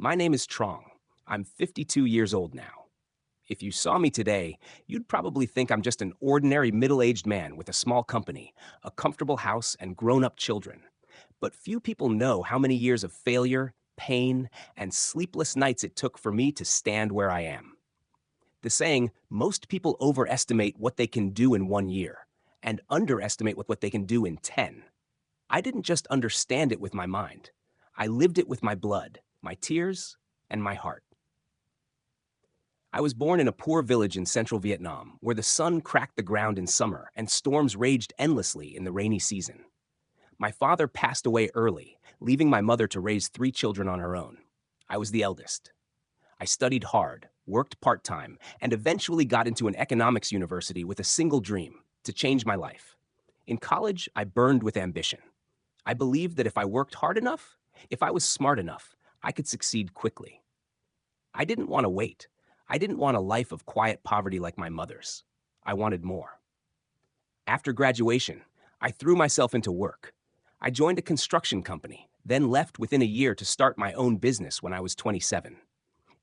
My name is Trong. I'm 52 years old now. If you saw me today, you'd probably think I'm just an ordinary middle aged man with a small company, a comfortable house, and grown up children. But few people know how many years of failure, pain, and sleepless nights it took for me to stand where I am. The saying, most people overestimate what they can do in 1 year and underestimate what they can do in 10. I didn't just understand it with my mind. I lived it with my blood, my tears, and my heart. I was born in a poor village in central Vietnam where the sun cracked the ground in summer and storms raged endlessly in the rainy season. My father passed away early, leaving my mother to raise three children on her own. I was the eldest. I studied hard, worked part time, and eventually got into an economics university with a single dream to change my life. In college, I burned with ambition. I believed that if I worked hard enough, if I was smart enough, I could succeed quickly. I didn't want to wait. I didn't want a life of quiet poverty like my mother's. I wanted more. After graduation, I threw myself into work. I joined a construction company, then left within a year to start my own business when I was 27.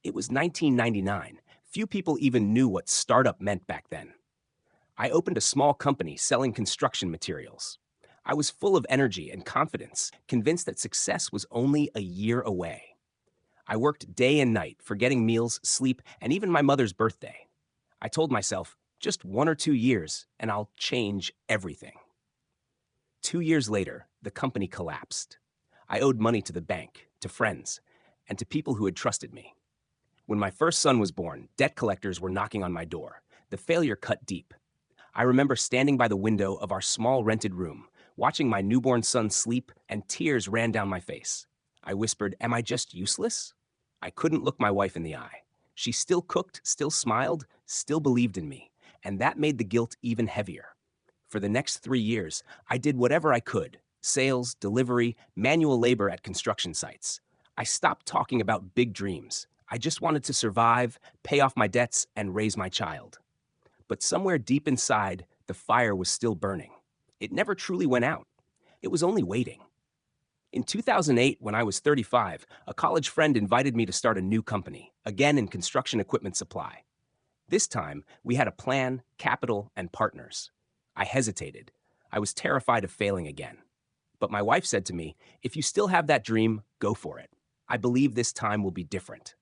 It was 1999. Few people even knew what startup meant back then. I opened a small company selling construction materials. I was full of energy and confidence, convinced that success was only a year away. I worked day and night, forgetting meals, sleep, and even my mother's birthday. I told myself, just 1 or 2 years, and I'll change everything. 2 years later, the company collapsed. I owed money to the bank, to friends, and to people who had trusted me. When my first son was born, debt collectors were knocking on my door. The failure cut deep. I remember standing by the window of our small rented room, watching my newborn son sleep, and tears ran down my face. I whispered, "Am I just useless?" I couldn't look my wife in the eye. She still cooked, still smiled, still believed in me, and that made the guilt even heavier. For the next 3 years, I did whatever I could: sales, delivery, manual labor at construction sites. I stopped talking about big dreams. I just wanted to survive, pay off my debts, and raise my child. But somewhere deep inside, the fire was still burning. It never truly went out. It was only waiting. In 2008, when I was 35, a college friend invited me to start a new company, again in construction equipment supply. This time, we had a plan, capital, and partners. I hesitated. I was terrified of failing again. But my wife said to me, "If you still have that dream, go for it. I believe this time will be different."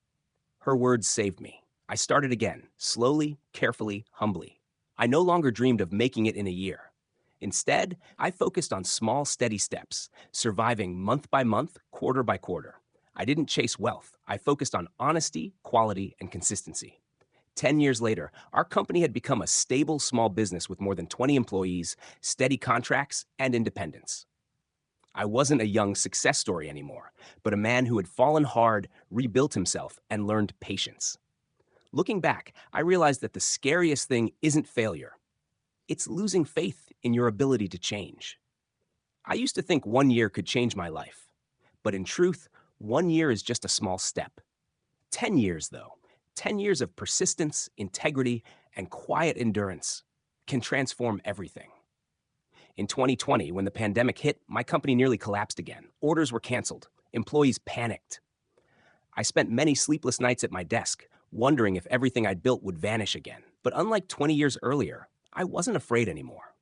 Her words saved me. I started again, slowly, carefully, humbly. I no longer dreamed of making it in a year. Instead, I focused on small, steady steps, surviving month by month, quarter by quarter. I didn't chase wealth. I focused on honesty, quality, and consistency. 10 years later, our company had become a stable small business with more than 20 employees, steady contracts, and independence. I wasn't a young success story anymore, but a man who had fallen hard, rebuilt himself, and learned patience. Looking back, I realized that the scariest thing isn't failure. It's losing faith in your ability to change. I used to think 1 year could change my life. But in truth, 1 year is just a small step. 10 years, though, 10 years of persistence, integrity, and quiet endurance can transform everything. In 2020, when the pandemic hit, my company nearly collapsed again. Orders were canceled. Employees panicked. I spent many sleepless nights at my desk, wondering if everything I'd built would vanish again. But unlike 20 years earlier, I wasn't afraid anymore.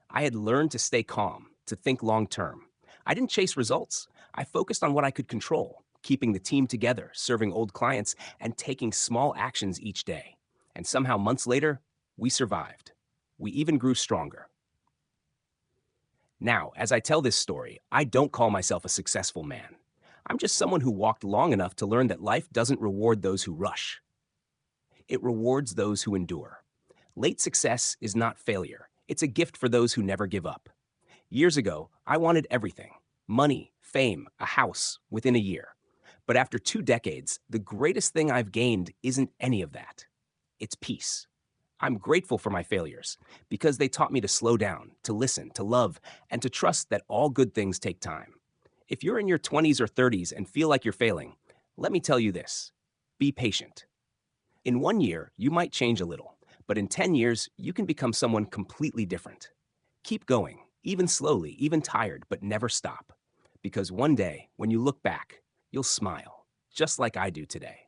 I had learned to stay calm, to think long term. I didn't chase results. I focused on what I could control, keeping the team together, serving old clients, and taking small actions each day. And somehow, months later, we survived. We even grew stronger. Now, as I tell this story, I don't call myself a successful man. I'm just someone who walked long enough to learn that life doesn't reward those who rush. It rewards those who endure. Late success is not failure. It's a gift for those who never give up. Years ago, I wanted everything: money, fame, a house, within a year. But after 2 decades, the greatest thing I've gained isn't any of that. It's peace. I'm grateful for my failures because they taught me to slow down, to listen, to love, and to trust that all good things take time. If you're in your 20s or 30s and feel like you're failing, let me tell you this: be patient. In 1 year, you might change a little, but in 10 years, you can become someone completely different. Keep going, even slowly, even tired, but never stop. Because one day, when you look back, you'll smile. just like I do today.